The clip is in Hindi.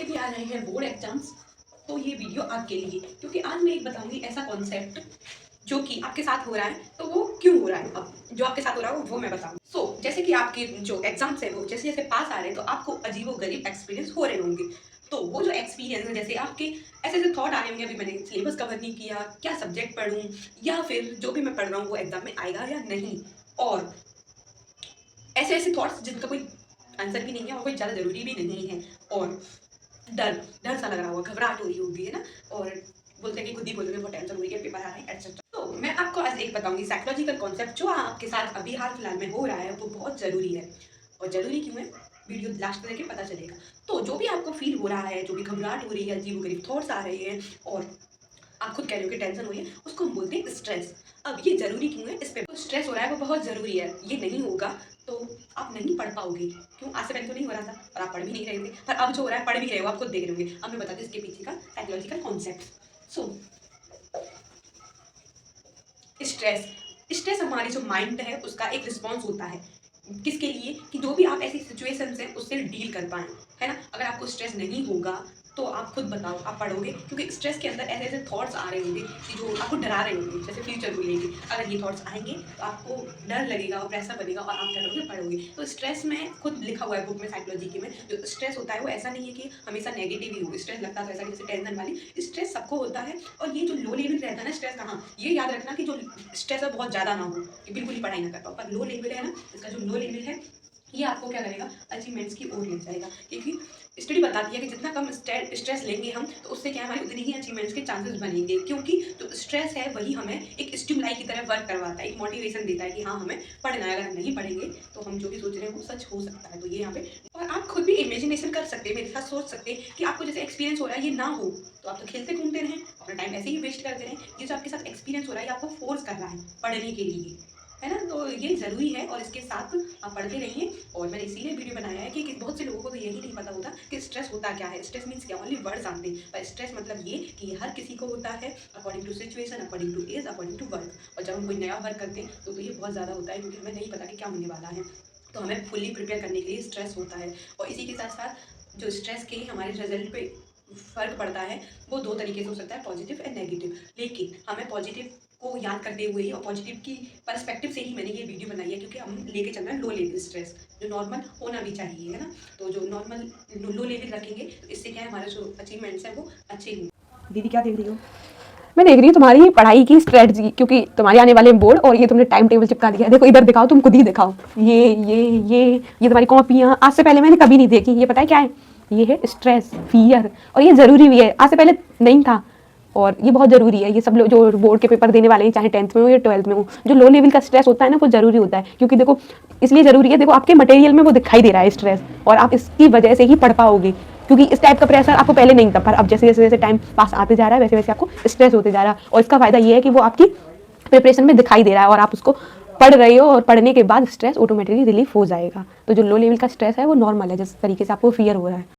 आपके भी आ रहे हैं बोर्ड एग्जाम्स, तो ये वीडियो आपके लिए, क्योंकि आज मैं एक बताऊंगी ऐसा कॉन्सेप्ट जो कि आपके साथ हो रहा है, तो वो क्यों हो रहा है। अब जो आपके साथ हो रहा है वो मैं बताऊँ। जैसे कि आपके जो एग्जाम्स है वो जैसे जैसे पास आ रहे हैं, तो आपको अजीबोगरीब एक्सपीरियंस हो रहे होंगे। तो वो जो एक्सपीरियंस है, जैसे आपके ऐसे ऐसे थॉट आ रहे होंगे, अभी मैंने सिलेबस कवर नहीं किया, क्या सब्जेक्ट पढ़ूं, या फिर जो भी मैं पढ़ रहा हूँ वो एग्जाम में आएगा या नहीं। और ऐसे ऐसे थॉट्स जिनका कोई आंसर भी नहीं है और कोई ज़्यादा ज़रूरी भी नहीं है। और डर डर सा लग रहा होगा, घबराहट हो रही होगी, है ना। और बोलते हैं कि खुद ही बोलोगे बहुत टेंशन हो रही है, पेपर आ रहा है, एटसेट्रा। तो मैं आपको आज एक बताऊंगी साइकोलॉजिकल कॉन्सेप्ट जो आपके साथ अभी हाल फिलहाल में हो रहा है, वो बहुत ज़रूरी है। और ज़रूरी क्यों है, वीडियो लास्ट में देखे पता चलेगा। तो जो भी आपको फील हो रहा है, जो भी घबराहट हो रही है, अजीबोगरीब थॉट्स आ रहे हैं, और आप खुद कह रहे हो कि टेंशन हो रही है, उसको हम बोलते हैं स्ट्रेस। अब ये ज़रूरी क्यों है, इस पे तो स्ट्रेस हो रहा है वो बहुत ज़रूरी है। ये नहीं होगा तो आप नहीं पढ़ पाओगे। क्यों, आज से पहले तो नहीं हो रहा था और आप पढ़ भी नहीं रहे थे, पर अब जो हो रहा है पढ़ भी रहे हो, आप खुद देख रहे होंगे। अब मैं बताती हूँ इसके पीछे का psychological concept. So stress stress हमारी जो माइंड है उसका एक रिस्पॉन्स होता है। किसके लिए, कि जो भी आप ऐसी सिचुएशंस हैं उससे डील कर पाएँ, है ना। अगर आपको स्ट्रेस नहीं होगा तो आप खुद बताओ, आप पढ़ोगे, क्योंकि स्ट्रेस के अंदर ऐसे ऐसे थॉट्स आ रहे होंगे कि जो आपको डरा रहे होंगे, जैसे फ्यूचर को लेके। अगर ये थॉट्स आएंगे तो आपको डर लगेगा और प्रेशर बनेगा और आप क्या करोगे, पढ़ोगे। तो स्ट्रेस में खुद लिखा हुआ है बुक में, साइकोलॉजी के में, जो स्ट्रेस होता है वो ऐसा नहीं है कि हमेशा नेगेटिव ही हो। स्ट्रेस लगता है तो ऐसा कि जैसे टेंशन वाली, स्ट्रेस सबको होता है। और ये जो लो लेवल रहता है ना स्ट्रेस का, हाँ ये याद रखना कि जो स्ट्रेस है बहुत ज़्यादा ना हो कि बिल्कुल ही पढ़ाई ना कर पाओ, पर लो लेवल है ना, इसका जो लो लेवल है ये आपको क्या करेगा, अचीवमेंट्स की ओर ले जाएगा। क्योंकि स्टडी बताती है कि जितना कम स्ट्रेस लेंगे हम, तो उससे क्या है, हमारी उतनी ही अचीवमेंट्स के चांसेस बनेंगे। क्योंकि जो स्ट्रेस है वही हमें एक स्टिमुलाई की तरह वर्क करवाता है, एक मोटिवेशन देता है कि हाँ हमें पढ़ना है। अगर हम नहीं पढ़ेंगे तो हम जो भी सोच रहे हैं वो सच हो सकता है। तो ये यहाँ पे, और आप खुद भी इमेजिनेशन कर सकते हैं, मेरे साथ सोच सकते हैं कि आपको जैसे एक्सपीरियंस हो रहा है ये ना हो, तो आप तो खेलते घूमते रहें, अपना टाइम ऐसे ही वेस्ट करते रहें। ये जो आपके साथ एक्सपीरियंस हो रहा है ये आपको फोर्स कर रहा है पढ़ने के लिए, है ना। तो ये ज़रूरी है और इसके साथ आप पढ़ते रहिए। और मैंने इसीलिए वीडियो बनाया है कि बहुत से लोगों को तो यही नहीं पता होता कि स्ट्रेस होता क्या है। स्ट्रेस मीन्स क्या, ओनली वर्ड जानते हैं, पर स्ट्रेस मतलब ये कि हर किसी को होता है, according to situation, according to age, according to work. और जब हम कोई नया वर्क करते हैं तो ये बहुत ज़्यादा होता है, क्योंकि हमें नहीं पता कि क्या होने वाला है। तो हमें फुल्ली प्रिपेयर करने के लिए स्ट्रेस होता है। और इसी के साथ साथ जो स्ट्रेस के हमारे रिजल्ट पे फ़र्क पड़ता है वो दो तरीके से हो सकता है, पॉजिटिव एंड नेगेटिव। लेकिन हमें पॉजिटिव को याद करते हुए ही और पॉजिटिव की पर्सपेक्टिव से ही मैंने ये वीडियो बनाई है, क्योंकि हम लेके चल रहे हैं लो लेवल स्ट्रेस, जो नॉर्मल होना भी चाहिए, है ना। तो जो नॉर्मल लो लेवल रखेंगे तो इससे क्या है, हमारे जो अचीवमेंट्स हैं वो अच्छे होंगे। दीदी क्या देख रही हो? मैं देख रही हूँ तुम्हारी पढ़ाई की स्ट्रेटजी, क्योंकि तुम्हारे आने वाले बोर्ड और ये तुमने टाइम टेबल चिपका दिया है। देखो इधर दिखाओ, तुम खुद ही दिखाओ। ये तुम्हारी कॉपियाँ आज से पहले मैंने कभी नहीं देखी। ये पता है क्या है, ये है स्ट्रेस, फियर, और ये ज़रूरी भी है, आज से पहले नहीं था। और ये बहुत ज़रूरी है। ये सब लोग जो बोर्ड के पेपर देने वाले हैं, चाहे 10th में हो या 12th में हो, जो लो लेवल का स्ट्रेस होता है ना वो ज़रूरी होता है। क्योंकि देखो इसलिए ज़रूरी है, देखो आपके मटेरियल में वो दिखाई दे रहा है स्ट्रेस, और आप इसकी वजह से ही पढ़ पाओगे। क्योंकि इस टाइप का प्रेशर आपको पहले नहीं था, पर अब जैसे जैसे जैसे टाइम पास आते जा रहा है वैसे वैसे आपको स्ट्रेस होते जा रहा है। और इसका फ़ायदा ये है कि वो आपकी प्रिपरेशन में दिखाई दे रहा है और आप उसको पढ़ रहे हो, और पढ़ने के बाद स्ट्रेस ऑटोमेटिकली रिलीफ हो जाएगा। तो जो लो लेवल का स्ट्रेस है वो नॉर्मल है, जिस तरीके से आपको फियर हो रहा है।